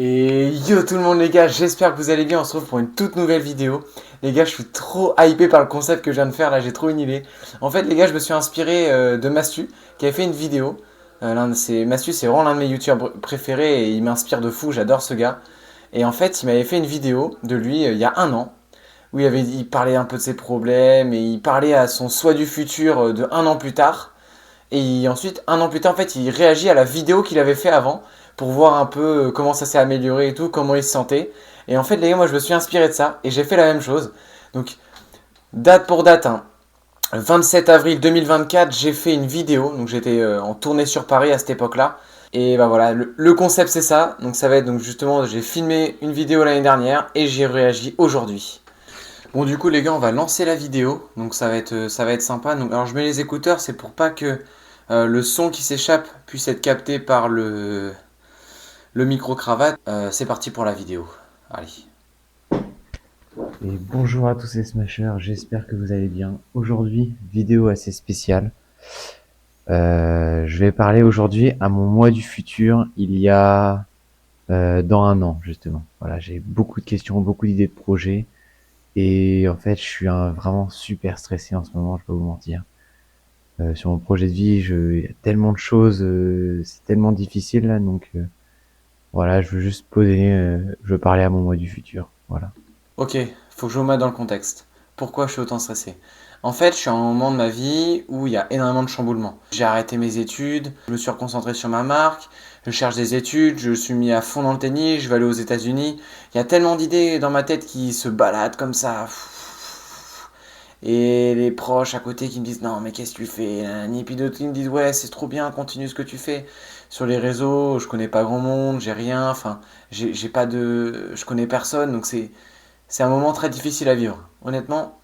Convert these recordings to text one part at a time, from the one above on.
Et yo tout le monde les gars, j'espère que vous allez bien, on se retrouve pour une toute nouvelle vidéo. Les gars, je suis trop hypé par le concept que je viens de faire là, j'ai trop une idée. En fait les gars, je me suis inspiré de Mastu qui avait fait une vidéo. Mastu c'est vraiment l'un de mes youtubeurs préférés et il m'inspire de fou, j'adore ce gars. Et en fait il m'avait fait une vidéo de lui il y a un an où il parlait un peu de ses problèmes et il parlait à son soi du futur de un an plus tard. Et ensuite, un an plus tard, en fait, il réagit à la vidéo qu'il avait fait avant pour voir un peu comment ça s'est amélioré et tout, comment il se sentait. Et en fait, les gars, moi, je me suis inspiré de ça et j'ai fait la même chose. Donc, date pour date, hein, le 27 avril 2024, j'ai fait une vidéo. Donc, j'étais en tournée sur Paris à cette époque-là. Et bah voilà, le concept c'est ça. Donc, ça va être donc justement, j'ai filmé une vidéo l'année dernière et j'ai réagi aujourd'hui. Bon, du coup, les gars, on va lancer la vidéo. Donc, ça va être sympa. Donc, alors, je mets les écouteurs, c'est pour pas que le son qui s'échappe puisse être capté par le micro-cravate. C'est parti pour la vidéo. Allez. Et bonjour à tous les smashers, j'espère que vous allez bien. Aujourd'hui, vidéo assez spéciale. Je vais parler aujourd'hui à mon moi du futur, il y a dans un an justement. Voilà, j'ai beaucoup de questions, beaucoup d'idées de projets, et en fait, je suis vraiment super stressé en ce moment, je vais pas vous mentir. Sur mon projet de vie, il y a tellement de choses, c'est tellement difficile là, donc voilà, je veux juste poser, je veux parler à mon moi du futur. Voilà. Ok, faut que je vous mette dans le contexte. Pourquoi je suis autant stressé? En fait, je suis à un moment de ma vie où il y a énormément de chamboulements. J'ai arrêté mes études, je me suis reconcentré sur ma marque, je cherche des études, je suis mis à fond dans le tennis, je vais aller aux États-Unis. Il y a tellement d'idées dans ma tête qui se baladent comme ça. Et les proches à côté qui me disent non mais qu'est-ce que tu fais, nanani. Puis d'autres qui me disent ouais c'est trop bien, continue ce que tu fais. Sur les réseaux, je connais pas grand monde, j'ai rien, enfin j'ai pas de, je connais personne, donc c'est un moment très difficile à vivre. Honnêtement,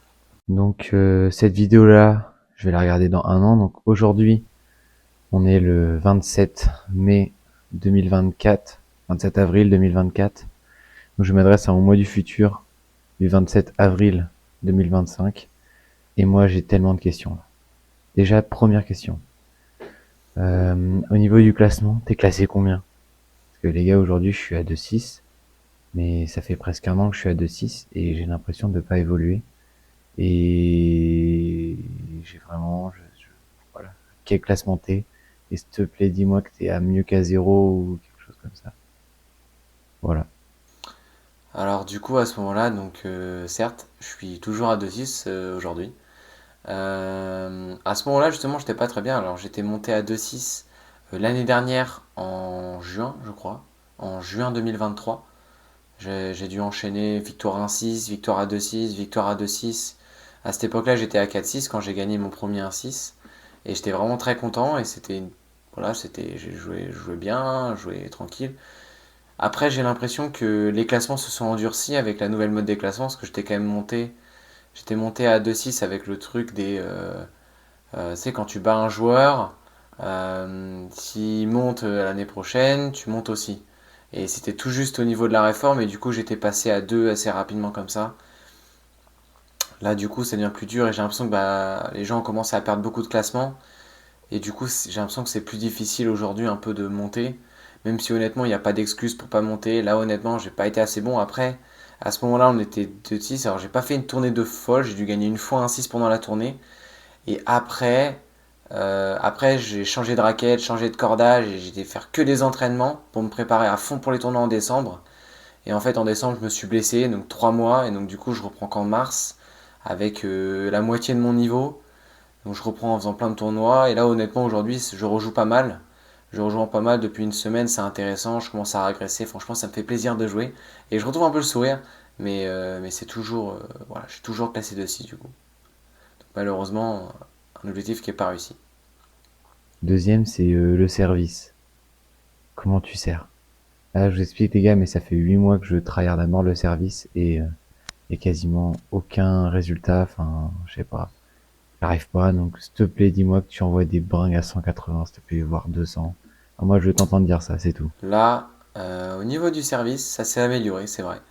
Donc cette vidéo-là, je vais la regarder dans un an. Donc aujourd'hui, on est le 27 mai 2024, 27 avril 2024. Donc je m'adresse à mon moi du futur du 27 avril 2025. Et moi, j'ai tellement de questions là. Déjà, première question. Au niveau du classement, t'es classé combien? Parce que les gars, aujourd'hui, je suis à 2,6. Mais ça fait presque un an que je suis à 2,6 et j'ai l'impression de ne pas évoluer. Et j'ai vraiment, voilà, quel classement t'es? Et s'il te plaît, dis-moi que t'es à mieux qu'à zéro ou quelque chose comme ça. Voilà. alors du coup à ce moment-là, donc certes, je suis toujours à 2,6 aujourd'hui. À ce moment-là justement, j'étais pas très bien. Alors j'étais monté à 2,6 l'année dernière en juin, je crois, en juin 2023. J'ai dû enchaîner victoire 1-6, victoire à 2-6, victoire à 2-6. À cette époque-là, j'étais à 4-6 quand j'ai gagné mon premier 1-6. Et j'étais vraiment très content. Et voilà, je jouais bien, je jouais tranquille. Après, j'ai l'impression que les classements se sont endurcis avec la nouvelle mode des classements. Parce que j'étais quand même monté. J'étais monté à 2-6 avec le truc des. Tu sais, quand tu bats un joueur, s'il monte l'année prochaine, tu montes aussi. Et c'était tout juste au niveau de la réforme, et du coup j'étais passé à 2 assez rapidement comme ça. Là du coup ça devient plus dur et j'ai l'impression que bah, les gens ont commencé à perdre beaucoup de classements. Et du coup j'ai l'impression que c'est plus difficile aujourd'hui un peu de monter. Même si honnêtement il n'y a pas d'excuse pour pas monter. Là honnêtement j'ai pas été assez bon. Après à ce moment-là on était 2-6. Alors j'ai pas fait une tournée de folle. J'ai dû gagner une fois un 6 pendant la tournée. Et après j'ai changé de raquette, changé de cordage et j'ai été faire que des entraînements pour me préparer à fond pour les tournois en décembre. Et en fait, en décembre, je me suis blessé, donc 3 mois, et donc du coup, je reprends qu'en mars avec la moitié de mon niveau. Donc je reprends en faisant plein de tournois, et là, honnêtement, aujourd'hui, je rejoue pas mal. Je rejoue pas mal depuis une semaine, c'est intéressant, je commence à régresser, franchement, ça me fait plaisir de jouer. Et je retrouve un peu le sourire, mais c'est toujours, voilà, je suis toujours classé de 6 du coup. Donc, malheureusement, un objectif qui n'est pas réussi. Deuxième, c'est le service. Comment tu sers? Là, je vous explique les gars, mais ça fait 8 mois que je tryhard à mort le service et quasiment aucun résultat. Enfin, je sais pas. J'arrive pas, donc s'il te plaît, dis-moi que tu envoies des bringues à 180, s'il te plaît, voire 200. Ah, moi, je veux t'entendre dire ça, c'est tout. Là, au niveau du service, ça s'est amélioré, c'est vrai.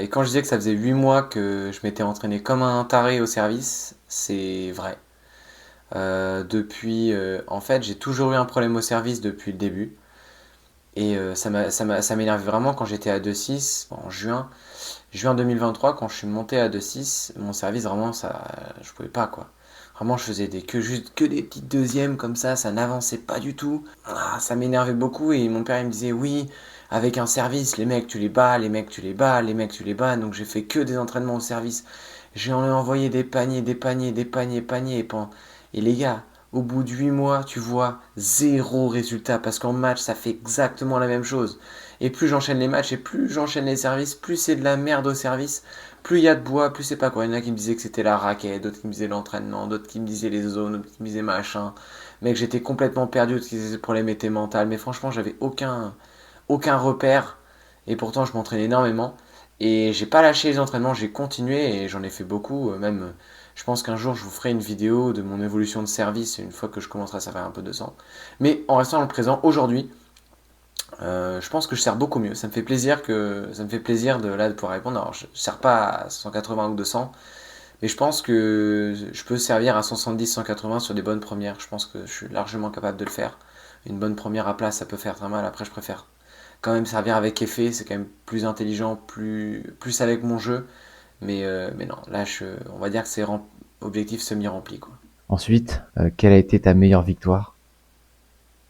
Et quand je disais que ça faisait 8 mois que je m'étais entraîné comme un taré au service, c'est vrai. En fait, j'ai toujours eu un problème au service depuis le début. Et ça m'énervait vraiment quand j'étais à 2.6 en juin 2023, quand je suis monté à 2.6, mon service vraiment, ça, je pouvais pas quoi. Vraiment, je faisais juste que des petites deuxièmes comme ça n'avançait pas du tout. Ah, ça m'énervait beaucoup et mon père il me disait oui, avec un service, les mecs tu les bats, les mecs tu les bats, les mecs tu les bats. Donc j'ai fait que des entraînements au service. J'ai envoyé des paniers, des paniers, des paniers, paniers. Et les gars, au bout de 8 mois, tu vois zéro résultat parce qu'en match, ça fait exactement la même chose. Et plus j'enchaîne les matchs et plus j'enchaîne les services, plus c'est de la merde au service, plus il y a de bois, plus c'est pas quoi. Il y en a qui me disaient que c'était la raquette, d'autres qui me disaient l'entraînement, d'autres qui me disaient les zones, d'autres qui me disaient machin. Mec, j'étais complètement perdu parce que le problème était mental. Mais franchement, j'avais aucun repère. Et pourtant, je m'entraînais énormément. Et j'ai pas lâché les entraînements, j'ai continué et j'en ai fait beaucoup. Même, je pense qu'un jour, je vous ferai une vidéo de mon évolution de service une fois que je commencerai à faire un peu de sang. Mais en restant dans le présent, aujourd'hui, je pense que je sers beaucoup mieux. Ça me fait plaisir de pouvoir répondre. Alors, je sers pas à 180 ou 200, mais je pense que je peux servir à 170, 180 sur des bonnes premières. Je pense que je suis largement capable de le faire. Une bonne première à plat, ça peut faire très mal. Après, je préfère quand même servir avec effet. C'est quand même plus intelligent, plus avec mon jeu. Mais non, là, on va dire que c'est objectif semi-rempli, quoi. Ensuite, quelle a été ta meilleure victoire?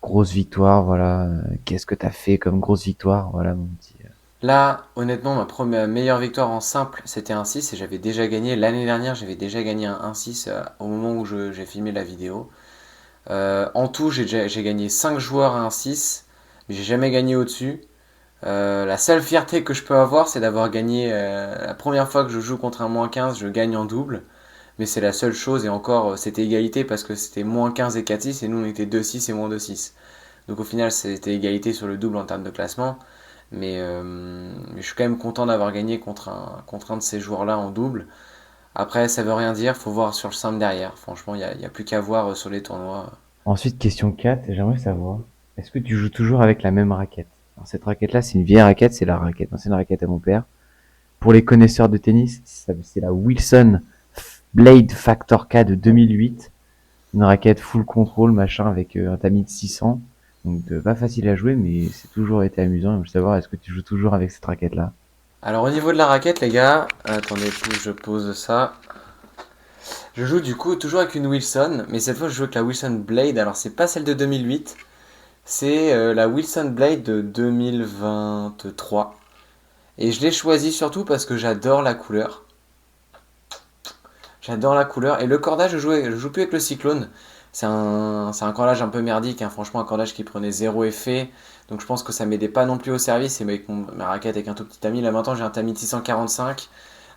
Grosse victoire, voilà. Qu'est-ce que t'as fait comme grosse victoire? Voilà, mon petit. Là, honnêtement, ma première meilleure victoire en simple, c'était un 6 et j'avais déjà gagné. L'année dernière, j'avais déjà gagné un 1-6 au moment où j'ai filmé la vidéo. En tout, j'ai gagné 5 joueurs à 1-6, mais j'ai jamais gagné au-dessus. La seule fierté que je peux avoir, c'est d'avoir gagné la première fois que je joue contre un -15, je gagne en double. Mais c'est la seule chose, et encore, c'était égalité parce que c'était -15 et 4-6, et nous on était 2-6 et -2-6. Donc au final, c'était égalité sur le double en termes de classement. Mais je suis quand même content d'avoir gagné contre un de ces joueurs-là en double. Après, ça veut rien dire, faut voir sur le simple derrière. Franchement, y a plus qu'à voir sur les tournois. Ensuite, question 4, j'aimerais savoir, est-ce que tu joues toujours avec la même raquette? Alors, cette raquette-là, c'est une vieille raquette, c'est la raquette, c'est une raquette à mon père. Pour les connaisseurs de tennis, c'est la Wilson Blade Factor K de 2008. Une raquette full control, machin, avec un tamis de 600. Donc, pas facile à jouer, mais c'est toujours été amusant. Je veux savoir, est-ce que tu joues toujours avec cette raquette-là? Alors au niveau de la raquette, les gars, attendez, je pose ça. Je joue du coup toujours avec une Wilson, mais cette fois je joue avec la Wilson Blade. Alors c'est pas celle de 2008, c'est la Wilson Blade de 2023. Et je l'ai choisie surtout parce que j'adore la couleur. J'adore la couleur. Et le cordage, je joue plus avec le Cyclone. C'est un cordage un peu merdique, hein. Franchement, un cordage qui prenait zéro effet. Donc je pense que ça m'aidait pas non plus au service. Et avec ma raquette avec un tout petit tamis, là maintenant j'ai un tamis de 645.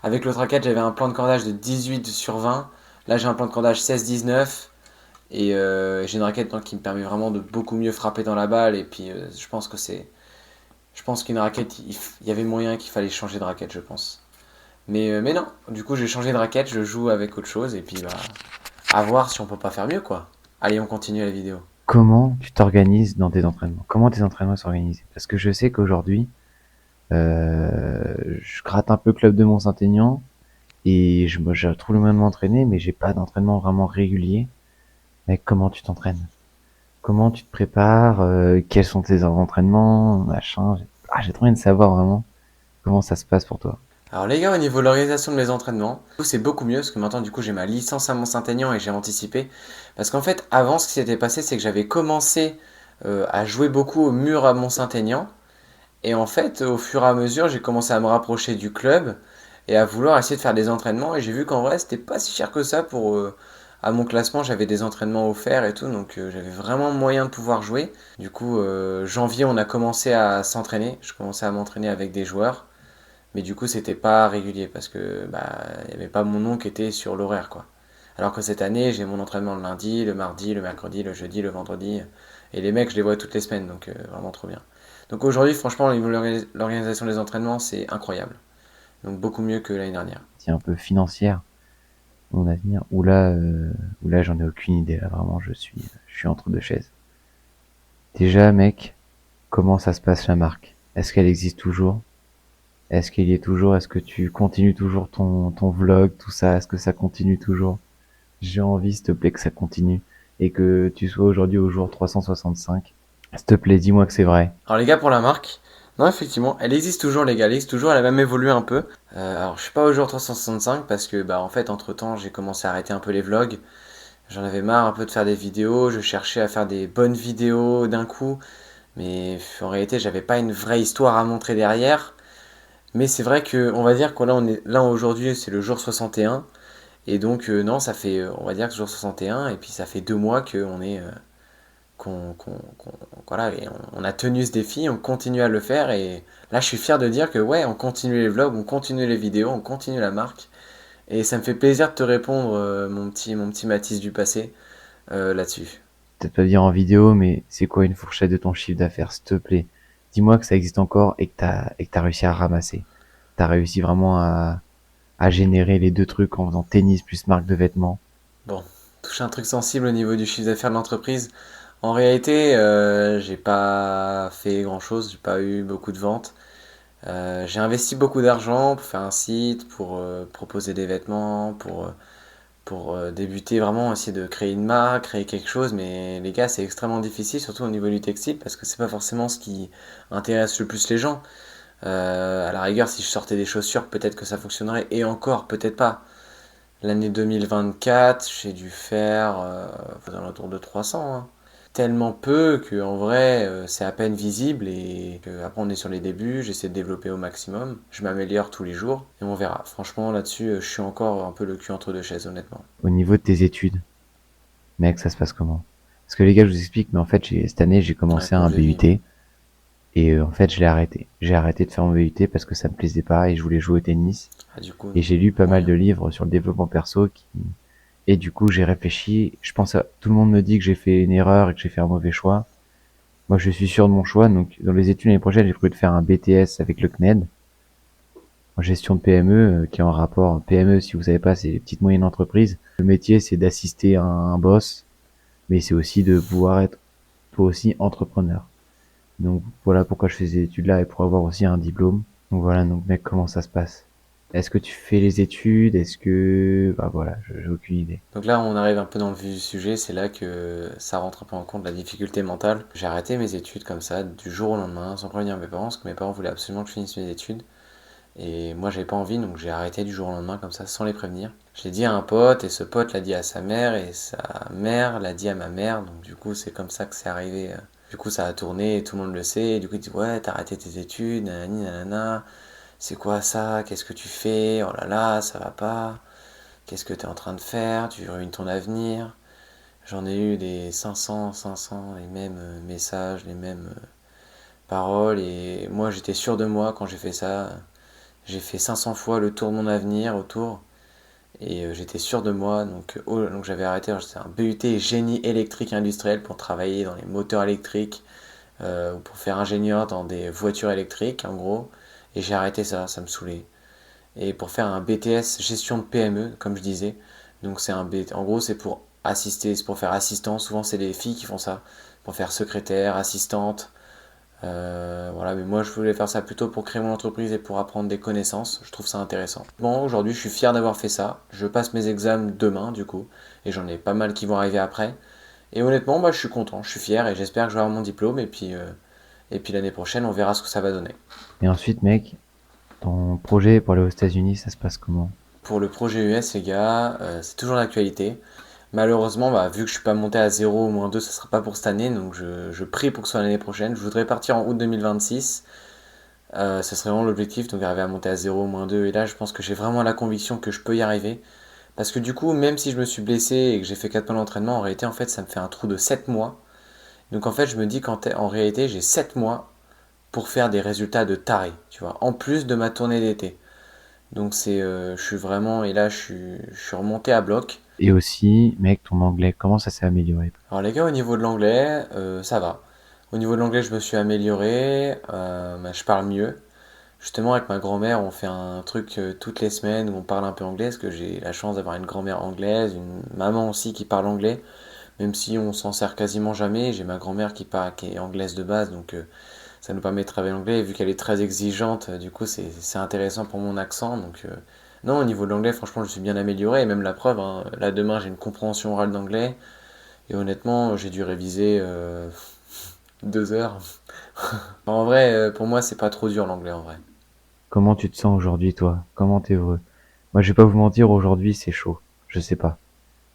Avec l'autre raquette, j'avais un plan de cordage de 18/20. Là j'ai un plan de cordage 16/19. Et j'ai une raquette donc, qui me permet vraiment de beaucoup mieux frapper dans la balle. Et puis je pense que c'est. Je pense qu'une raquette, il y avait moyen qu'il fallait changer de raquette, je pense. Mais non, du coup j'ai changé de raquette, je joue avec autre chose et puis bah à voir si on peut pas faire mieux quoi. Allez, on continue la vidéo. Comment tu t'organises dans tes entraînements? Comment tes entraînements s'organisent? Parce que je sais qu'aujourd'hui, je gratte un peu Club de Mont-Saint-Aignan et je trouve le moyen de m'entraîner, mais j'ai pas d'entraînement vraiment régulier. Mais comment tu t'entraînes? Comment tu te prépares? Quels sont tes entraînements? Machin. J'ai trop envie de savoir vraiment comment ça se passe pour toi. Alors les gars, au niveau de l'organisation de mes entraînements, c'est beaucoup mieux parce que maintenant du coup j'ai ma licence à Mont-Saint-Aignan et j'ai anticipé. Parce qu'en fait avant ce qui s'était passé c'est que j'avais commencé à jouer beaucoup au mur à Mont-Saint-Aignan. Et en fait au fur et à mesure j'ai commencé à me rapprocher du club et à vouloir essayer de faire des entraînements. Et j'ai vu qu'en vrai c'était pas si cher que ça pour... à mon classement j'avais des entraînements offerts et tout. Donc j'avais vraiment moyen de pouvoir jouer. Du coup janvier on a commencé à s'entraîner. Je commençais à m'entraîner avec des joueurs. Mais du coup, c'était pas régulier parce que bah il y avait pas mon nom qui était sur l'horaire quoi. Alors que cette année, j'ai mon entraînement le lundi, le mardi, le mercredi, le jeudi, le vendredi et les mecs, je les vois toutes les semaines donc vraiment trop bien. Donc aujourd'hui, franchement, l'organisation des entraînements, c'est incroyable. Donc beaucoup mieux que l'année dernière. C'est un peu financière, mon avenir. Ou là, j'en ai aucune idée. Là, vraiment, je suis entre deux chaises. Déjà, mec, comment ça se passe la marque? Est-ce qu'elle existe toujours? Est-ce qu'il y est toujours? Est-ce que tu continues toujours ton vlog, tout ça? Est-ce que ça continue toujours? J'ai envie, s'il te plaît, que ça continue. Et que tu sois aujourd'hui au jour 365. S'il te plaît, dis-moi que c'est vrai. Alors les gars, pour la marque, non effectivement, elle existe toujours les gars, elle existe toujours, elle a même évolué un peu. Alors je suis pas au jour 365 parce que bah en fait entre temps j'ai commencé à arrêter un peu les vlogs. J'en avais marre un peu de faire des vidéos, je cherchais à faire des bonnes vidéos d'un coup, mais en réalité j'avais pas une vraie histoire à montrer derrière. Mais c'est vrai que on va dire que là on est là aujourd'hui c'est le jour 61 et donc non ça fait on va dire que jour 61 et puis ça fait 2 mois qu'on est voilà, et on a tenu ce défi, on continue à le faire et là je suis fier de dire que ouais, on continue les vlogs, on continue les vidéos, on continue la marque et ça me fait plaisir de te répondre mon petit Mathis du passé là-dessus. Peut-être pas dire en vidéo, mais c'est quoi une fourchette de ton chiffre d'affaires, s'il te plaît? Dis-moi que ça existe encore et que t'as réussi à ramasser. T'as réussi vraiment à générer les deux trucs en faisant tennis plus marque de vêtements. Bon, touche un truc sensible au niveau du chiffre d'affaires de l'entreprise. En réalité, j'ai pas fait grand-chose, j'ai pas eu beaucoup de ventes. J'ai investi beaucoup d'argent pour faire un site, pour proposer des vêtements, pour débuter vraiment, essayer de créer une marque, créer quelque chose, mais les gars, c'est extrêmement difficile, surtout au niveau du textile, parce que c'est pas forcément ce qui intéresse le plus les gens. À la rigueur, si je sortais des chaussures, peut-être que ça fonctionnerait, et encore, peut-être pas. L'année 2024, j'ai dû faire aux alentours de 300, hein. Tellement peu que en vrai c'est à peine visible et que, après on est sur les débuts, j'essaie de développer au maximum, je m'améliore tous les jours et on verra. Franchement là-dessus je suis encore un peu le cul entre deux chaises honnêtement. Au niveau de tes études, mec, ça se passe comment? Parce que les gars, je vous explique, mais en fait, cette année, j'ai Ouais, commencé un congé vie. BUT et en fait, je l'ai arrêté. J'ai arrêté de faire mon BUT parce que ça me plaisait pas et je voulais jouer au tennis. Ah du coup, Et j'ai lu pas mal moyen. de livres sur le développement perso et du coup, j'ai réfléchi. Je pense tout le monde me dit que j'ai fait une erreur et que j'ai fait un mauvais choix. Moi, je suis sûr de mon choix. Donc, dans les études l'année prochaine, j'ai prévu de faire un BTS avec le CNED en gestion de PME, qui est en rapport. PME, si vous savez pas, c'est les petites moyennes entreprises. Le métier, c'est d'assister un boss, mais c'est aussi de pouvoir être toi aussi entrepreneur. Donc voilà pourquoi je fais ces études-là et pour avoir aussi un diplôme. Donc voilà, donc mec, comment ça se passe? Est-ce que tu fais les études? Est-ce que... Bah voilà, j'ai aucune idée. Donc là on arrive un peu dans le vif du sujet, c'est là que ça rentre un peu en compte la difficulté mentale. J'ai arrêté mes études comme ça du jour au lendemain sans prévenir mes parents parce que mes parents voulaient absolument que je finisse mes études. Et moi j'avais pas envie donc j'ai arrêté du jour au lendemain comme ça sans les prévenir. Je l'ai dit à un pote et ce pote l'a dit à sa mère et sa mère l'a dit à ma mère donc du coup c'est comme ça que c'est arrivé. Du coup ça a tourné et tout le monde le sait et du coup il dit ouais t'as arrêté tes études, nanani nanana, c'est quoi ça, qu'est-ce que tu fais, oh là là ça va pas, qu'est-ce que t'es en train de faire, tu ruines ton avenir. J'en ai eu des 500, les mêmes messages, les mêmes paroles et moi j'étais sûr de moi quand j'ai fait ça. J'ai fait 500 fois le tour de mon avenir autour et j'étais sûr de moi. Donc j'avais arrêté. C'est un BUT génie électrique industriel pour travailler dans les moteurs électriques ou pour faire ingénieur dans des voitures électriques en gros. Et j'ai arrêté ça, ça me saoulait. Et pour faire un BTS gestion de PME, comme je disais. Donc c'est un BT, en gros c'est pour assister, c'est pour faire assistant. Souvent c'est les filles qui font ça. Pour faire secrétaire, assistante, voilà, mais moi je voulais faire ça plutôt pour créer mon entreprise et pour apprendre des connaissances. Je trouve ça intéressant. Bon, aujourd'hui je suis fier d'avoir fait ça. Je passe mes examens demain du coup, et j'en ai pas mal qui vont arriver après. Et honnêtement, bah, je suis content, je suis fier et j'espère que je vais avoir mon diplôme. Et puis l'année prochaine, on verra ce que ça va donner. Et ensuite, mec, ton projet pour aller aux États-Unis, ça se passe comment? Pour le projet US, les gars, c'est toujours l'actualité. Malheureusement, bah, vu que je suis pas monté à 0 ou -2, ça sera pas pour cette année, donc je prie pour que ce soit l'année prochaine. Je voudrais partir en août 2026. Ce serait vraiment l'objectif, donc arriver à monter à 0 -2. Et là, je pense que j'ai vraiment la conviction que je peux y arriver. Parce que du coup, même si je me suis blessé et que j'ai fait 4 mois d'entraînement, en réalité, en fait, ça me fait un trou de 7 mois. Donc en fait, je me dis qu'en réalité, j'ai 7 mois pour faire des résultats de taré, tu vois, en plus de ma tournée d'été. Donc je suis vraiment, et là, je suis remonté à bloc. Et aussi, mec, ton anglais, comment ça s'est amélioré? Alors les gars, au niveau de l'anglais, ça va. Au niveau de l'anglais, je me suis amélioré, bah, je parle mieux. Justement, avec ma grand-mère, on fait un truc toutes les semaines où on parle un peu anglais, parce que j'ai la chance d'avoir une grand-mère anglaise, une maman aussi qui parle anglais, même si on s'en sert quasiment jamais. J'ai ma grand-mère qui est anglaise de base, donc ça nous permet de travailler l'anglais. Et vu qu'elle est très exigeante, du coup, c'est intéressant pour mon accent. Donc, non, au niveau de l'anglais, franchement, je suis bien amélioré. Et même la preuve, hein, là, demain, j'ai une compréhension orale d'anglais. Et honnêtement, j'ai dû réviser 2 heures. En vrai, pour moi, c'est pas trop dur l'anglais en vrai. Comment tu te sens aujourd'hui, toi? Comment t'es heureux? Moi, je vais pas vous mentir, aujourd'hui, c'est chaud. Je sais pas.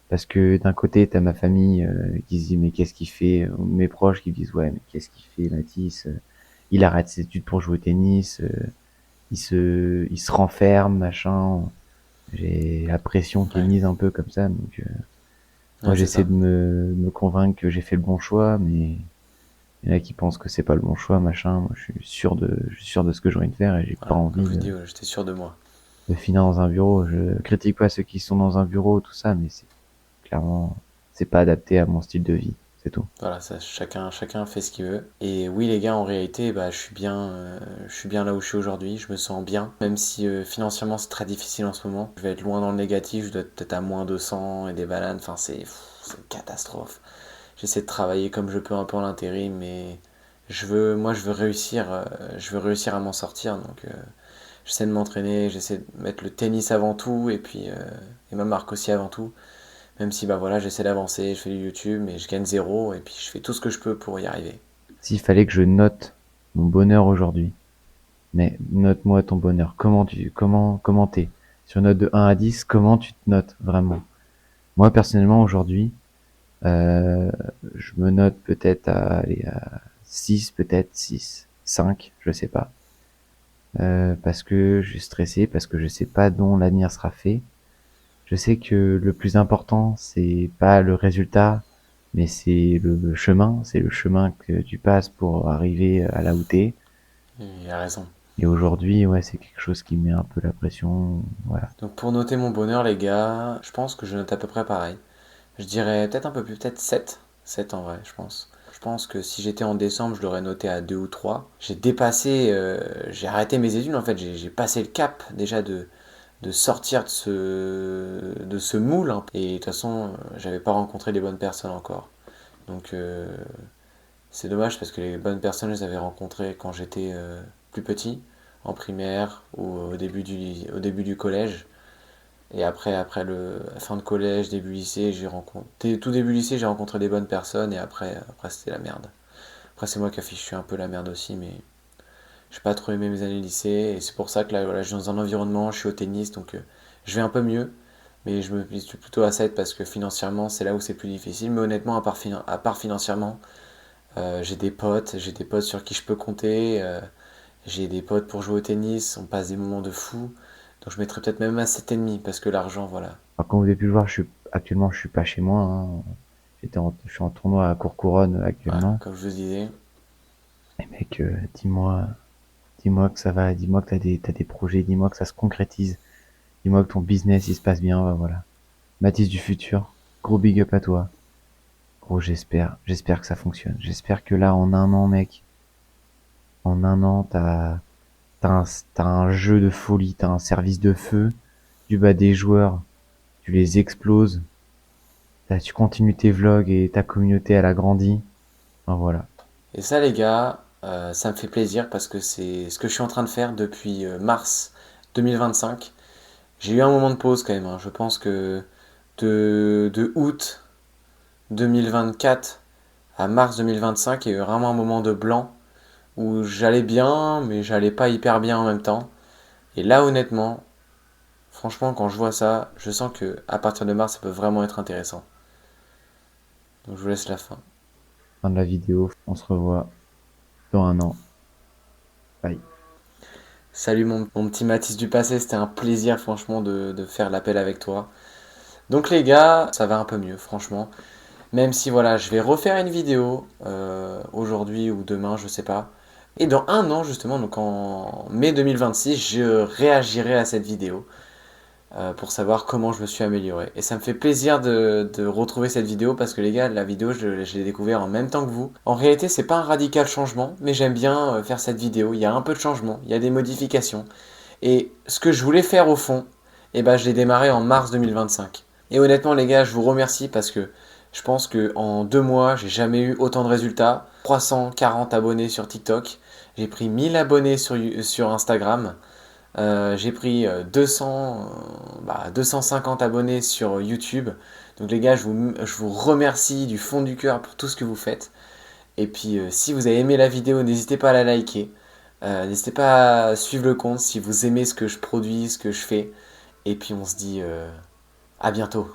Parce que d'un côté, t'as ma famille qui se dit mais qu'est-ce qu'il fait? Mes proches qui disent ouais mais qu'est-ce qu'il fait Mathis? Il arrête ses études pour jouer au tennis, il se renferme, machin. J'ai la pression qui est Ouais, mise un peu comme ça, donc moi ouais, c'est j'essaie ça. de me convaincre que j'ai fait le bon choix, mais il y en a qui pensent que c'est pas le bon choix, machin. Moi je suis sûr de ce que j'ai envie de faire et j'ai pas Voilà, comme envie je vous de, dis, j'étais sûr de moi. de finir dans un bureau. Je critique pas ceux qui sont dans un bureau, tout ça, mais c'est clairement, c'est pas adapté à mon style de vie, c'est tout. Voilà, ça, chacun fait ce qu'il veut. Et oui, les gars, en réalité, bah, je suis bien là où je suis aujourd'hui. Je me sens bien, même si financièrement c'est très difficile en ce moment. Je vais être loin dans le négatif. Je dois être peut-être à moins 200 et des bananes. Enfin, c'est une catastrophe. J'essaie de travailler comme je peux un peu en intérim, mais moi, je veux réussir à m'en sortir. Donc, j'essaie de m'entraîner, j'essaie de mettre le tennis avant tout, et puis et ma marque aussi avant tout. Même si bah voilà, j'essaie d'avancer, je fais du YouTube, mais je gagne zéro, et puis je fais tout ce que je peux pour y arriver. S'il fallait que je note mon bonheur aujourd'hui, mais note-moi ton bonheur. Comment t'es? Sur une note de 1 à 10, comment tu te notes vraiment? Moi, personnellement, aujourd'hui, euh, je me note peut-être à 6, peut-être 6, 5, je sais pas. Parce que je suis stressé, parce que je sais pas dont l'avenir sera fait. Je sais que le plus important, c'est pas le résultat, mais c'est le chemin. C'est le chemin que tu passes pour arriver à là où t'es. Il a raison. Et aujourd'hui, ouais, c'est quelque chose qui met un peu la pression. Voilà. Donc pour noter mon bonheur, les gars, je pense que je note à peu près pareil. Je dirais peut-être un peu plus, peut-être 7. 7 en vrai, je pense. Je pense que si j'étais en décembre, je l'aurais noté à 2 ou 3. J'ai arrêté mes études en fait, j'ai passé le cap déjà de sortir de ce moule, hein. Et de toute façon, j'avais pas rencontré les bonnes personnes encore. Donc c'est dommage parce que les bonnes personnes, je les avais rencontrées quand j'étais plus petit, en primaire ou au début du collège. Et après la fin de collège, début lycée, tout début lycée, j'ai rencontré des bonnes personnes et après c'était la merde. Après, c'est moi qui affiche un peu la merde aussi, mais j'ai pas trop aimé mes années lycée et c'est pour ça que là, voilà, je suis dans un environnement, je suis au tennis, donc je vais un peu mieux. Mais je me plie plutôt à 7 parce que financièrement, c'est là où c'est plus difficile. Mais honnêtement, à part financièrement, j'ai des potes sur qui je peux compter, j'ai des potes pour jouer au tennis, on passe des moments de fou. Donc je mettrais peut-être même à 7,5 parce que l'argent, voilà. Alors, comme vous avez pu le voir, actuellement, je suis pas chez moi, hein. Je suis en tournoi à Courcouronne Voilà, actuellement. comme je vous disais. Et mec, dis-moi que ça va, dis-moi que t'as des projets, dis-moi que ça se concrétise, dis-moi que ton business il se passe bien, voilà. Mathis du futur, gros big up à toi. Gros, j'espère que ça fonctionne. J'espère que là, en un an, mec, en un an, t'as un, t'as un jeu de folie, t'as un service de feu, tu bats des joueurs, tu les exploses, tu continues tes vlogs et ta communauté, elle a grandi. Enfin, voilà. Et ça, les gars, ça me fait plaisir parce que c'est ce que je suis en train de faire depuis mars 2025. J'ai eu un moment de pause quand même, hein. Je pense que de août 2024 à mars 2025, il y a eu vraiment un moment de blanc où j'allais bien, mais j'allais pas hyper bien en même temps. Et là, honnêtement, franchement, quand je vois ça, je sens que à partir de mars, ça peut vraiment être intéressant. Donc je vous laisse la fin. Fin de la vidéo. On se revoit dans un an. Bye. Salut mon petit Mathis du passé, c'était un plaisir franchement de faire l'appel avec toi. Donc les gars, ça va un peu mieux franchement. Même si voilà, je vais refaire une vidéo aujourd'hui ou demain, je sais pas. Et dans un an justement, donc en mai 2026, je réagirai à cette vidéo pour savoir comment je me suis amélioré. Et ça me fait plaisir de retrouver cette vidéo parce que les gars, la vidéo, je l'ai découvert en même temps que vous. En réalité, c'est pas un radical changement, mais j'aime bien faire cette vidéo. Il y a un peu de changement, il y a des modifications. Et ce que je voulais faire au fond, eh ben, je l'ai démarré en mars 2025. Et honnêtement, les gars, je vous remercie parce que je pense que en 2 mois, j'ai jamais eu autant de résultats. 340 abonnés sur TikTok, j'ai pris 1000 abonnés sur Instagram, j'ai pris 250 abonnés sur YouTube. Donc les gars, je vous remercie du fond du cœur pour tout ce que vous faites. Et puis si vous avez aimé la vidéo, n'hésitez pas à la liker. N'hésitez pas à suivre le compte si vous aimez ce que je produis, ce que je fais. Et puis on se dit à bientôt.